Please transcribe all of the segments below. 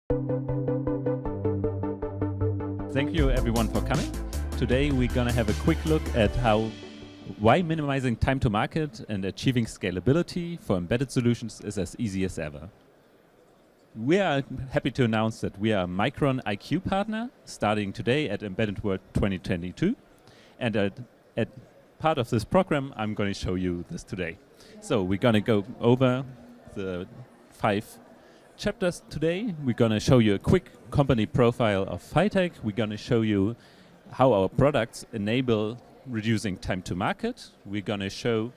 Thank you everyone for coming. Today we're going to have a quick look at why minimizing time to market and achieving scalability for embedded solutions is as easy as ever. We are happy to announce that we are a Micron IQ partner starting today at Embedded World 2022. And at part of this program, I'm going to show you this today. So we're going to go over the 5 chapters today. We're going to show you a quick company profile of Phytec. We're going to show you how our products enable reducing time to market. We're going to show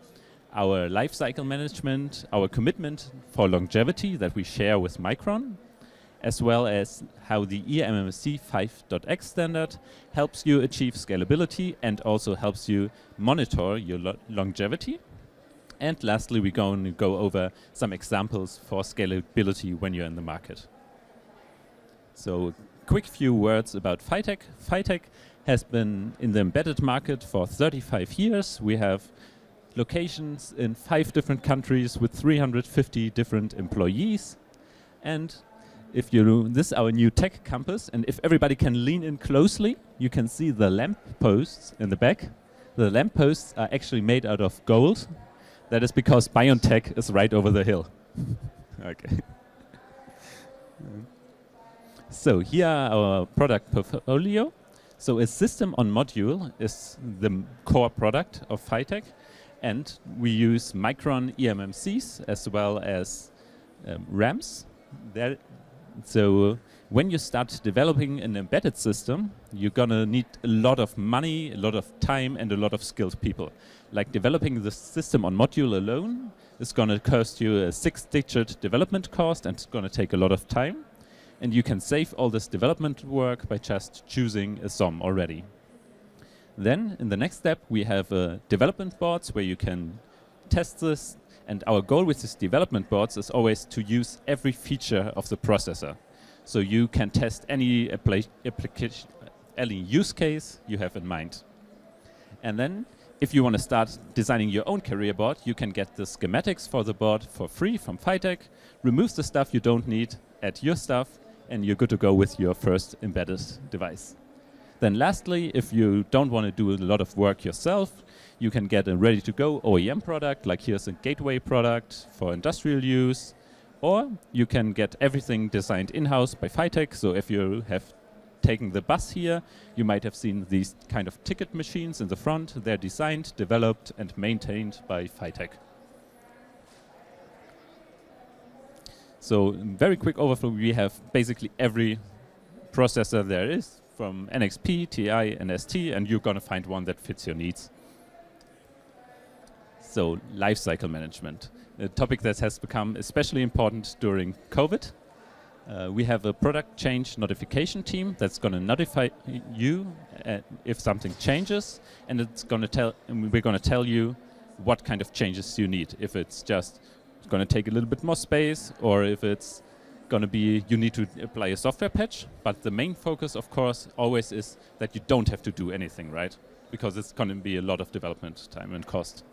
our lifecycle management, our commitment for longevity that we share with Micron, as well as how the e.MMC 5.x standard helps you achieve scalability and also helps you monitor your longevity. And lastly, we're going to go over some examples for scalability when you're in the market. So, quick few words about Phytec. Phytec has been in the embedded market for 35 years. We have locations in 5 different countries with 350 different employees. And this is our new tech campus, and if everybody can lean in closely, you can see the lamp posts in the back. The lamp posts are actually made out of gold. That is because BioNTech is right over the hill. Okay. So here are our product portfolio. So a system on module is the core product of Phytec, and we use Micron e.MMCs as well as RAMs. So when you start developing an embedded system, you're gonna need a lot of money, a lot of time, and a lot of skilled people. Like developing the system on module alone is gonna cost you a 6-digit development cost, and it's gonna take a lot of time. And you can save all this development work by just choosing a SOM already. Then in the next step, we have development boards where you can test this. And our goal with these development boards is always to use every feature of the processor. So you can test any application, any use case you have in mind. And then if you want to start designing your own carrier board, you can get the schematics for the board for free from Phytec, remove the stuff you don't need, add your stuff, and you're good to go with your first embedded device. Then lastly, if you don't want to do a lot of work yourself, you can get a ready-to-go OEM product, like here's a gateway product for industrial use, or you can get everything designed in-house by Phytec. So if you have taken the bus here, you might have seen these kind of ticket machines in the front. They're designed, developed, and maintained by Phytec. So very quick overview, we have basically every processor there is, from NXP, TI, and ST, and you're going to find one that fits your needs. So, lifecycle management, a topic that has become especially important during COVID. We have a product change notification team that's going to notify you if something changes, and we're going to tell you what kind of changes you need. If it's just going to take a little bit more space, or if it's going to be you need to apply a software patch. But the main focus, of course, always is that you don't have to do anything, right? Because it's going to be a lot of development time and cost.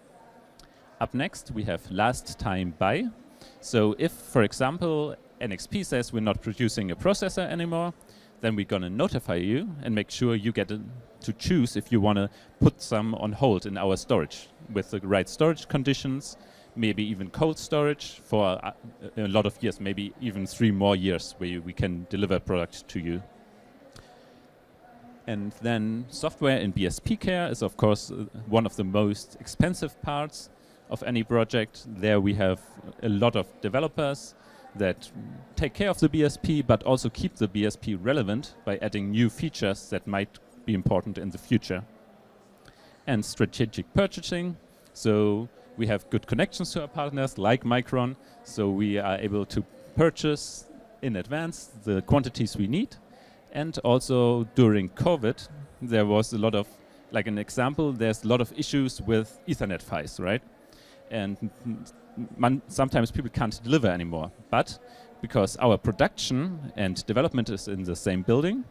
Up next, we have last time buy. So if, for example, NXP says we're not producing a processor anymore, then we're going to notify you and make sure you get to choose if you want to put some on hold in our storage with the right storage conditions, maybe even cold storage for a lot of years, maybe even 3 more years where we can deliver product to you. And then software in BSP care is, of course, one of the most expensive parts of any project. There we have a lot of developers that take care of the BSP, but also keep the BSP relevant by adding new features that might be important in the future. And strategic purchasing. So we have good connections to our partners like Micron, so we are able to purchase in advance the quantities we need. And also during COVID, there was a lot of, like an example, there's a lot of issues with Ethernet PHYs, right? And sometimes people can't deliver anymore. But because our production and development is in the same building,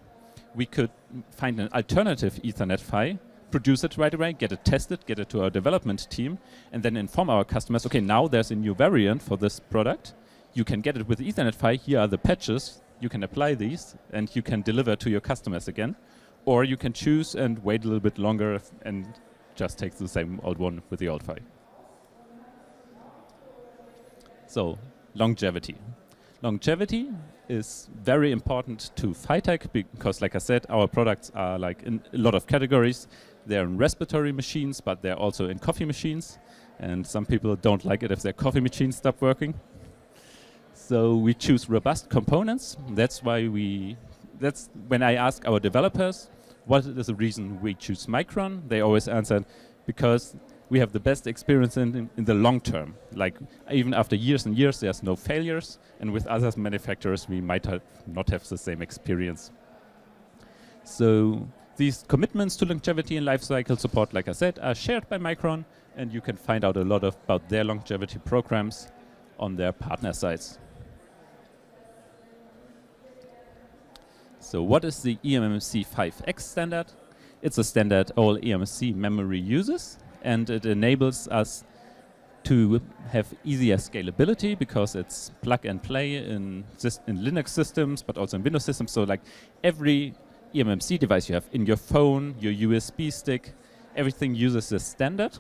we could find an alternative Ethernet PHY, produce it right away, get it tested, get it to our development team, and then inform our customers, okay, now there's a new variant for this product. You can get it with Ethernet PHY. Here are the patches you can apply these and you can deliver to your customers again. Or you can choose and wait a little bit longer and just take the same old one with the old file. So, longevity. Longevity is very important to Phytec because, like I said, our products are like in a lot of categories. They're in respiratory machines, but they're also in coffee machines. And some people don't like it if their coffee machines stop working. So we choose robust components. That's when I ask our developers, what is the reason we choose Micron? They always answer, because we have the best experience in the long term. Like even after years and years, there's no failures. And with other manufacturers, we might not have the same experience. So these commitments to longevity and lifecycle support, like I said, are shared by Micron. And you can find out a lot about their longevity programs on their partner sites. So what is the e.MMC 5X standard? It's a standard all eMMC memory uses, and it enables us to have easier scalability because it's plug and play in Linux systems, but also in Windows systems. So like every eMMC device you have in your phone, your USB stick, everything uses this standard.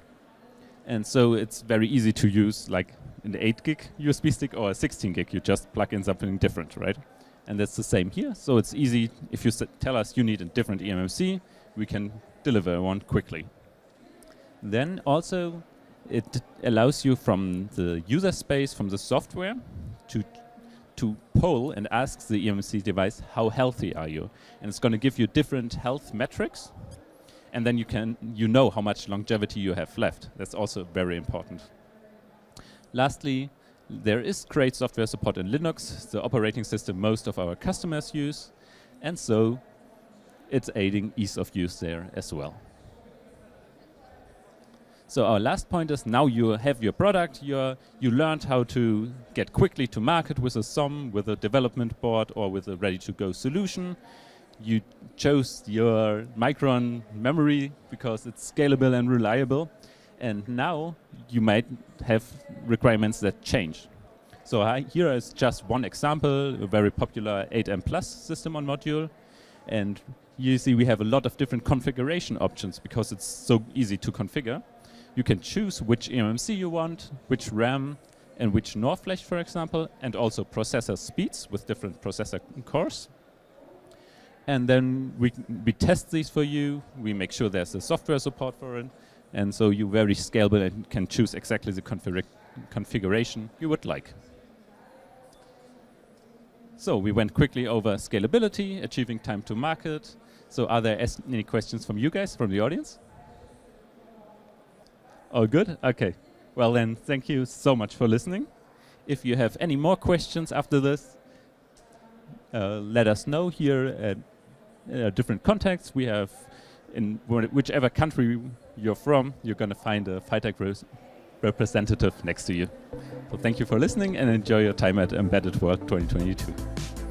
And so it's very easy to use, like in the 8 gig USB stick or a 16 gig, you just plug in something different, right? And that's the same here. So it's easy. If you tell us you need a different eMMC, we can deliver one quickly. Then also, it allows you from the user space, from the software, to poll and ask the eMMC device, how healthy are you? And it's going to give you different health metrics. And then you know how much longevity you have left. That's also very important. Lastly, there is great software support in Linux, the operating system most of our customers use, and so it's aiding ease of use there as well. So our last point is now you have your product, you learned how to get quickly to market with a SOM, with a development board, or with a ready-to-go solution. You chose your Micron memory because it's scalable and reliable. And now you might have requirements that change. So here is just one example, a very popular 8M+ system on module. And you see we have a lot of different configuration options because it's so easy to configure. You can choose which eMMC you want, which RAM, and which NOR flash, for example, and also processor speeds with different processor cores. And then we test these for you. We make sure there's a software support for it. And so you're very scalable and can choose exactly the configuration you would like. So we went quickly over scalability, achieving time to market. So are there any questions from you guys, from the audience? All good? Okay. Well then, thank you so much for listening. If you have any more questions after this, let us know here at different contacts. We have, in whichever country you're from, you're going to find a Phytec representative next to you. So thank you for listening and enjoy your time at Embedded World 2022.